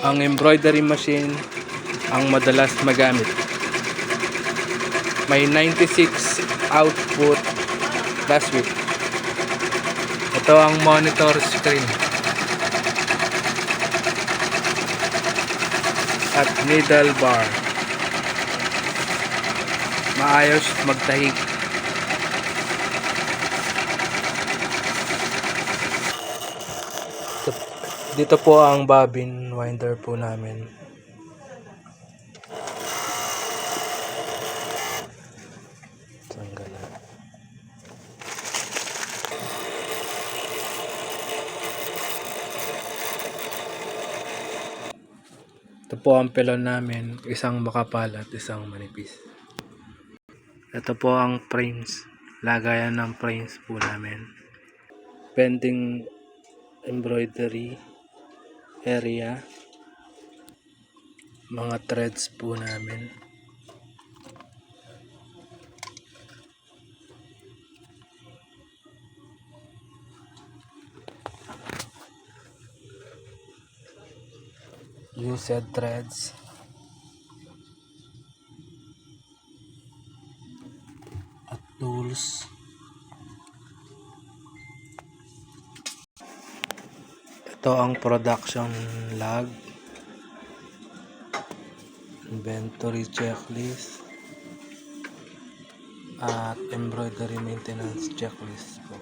Ang embroidery machine ang madalas magamit. May 96 output last week. Ito ang monitor screen at needle bar. Maayos magtahik. Dito po ang bobbin winder po namin. Tanggalan. Ito po ang pelon namin, isang makapal at isang manipis. Ito po ang frames, lagayan ng frames po namin. Pending embroidery area, mga threads po namin. Used threads. At tools. Ito ang production log, inventory checklist, at embroidery maintenance checklist po.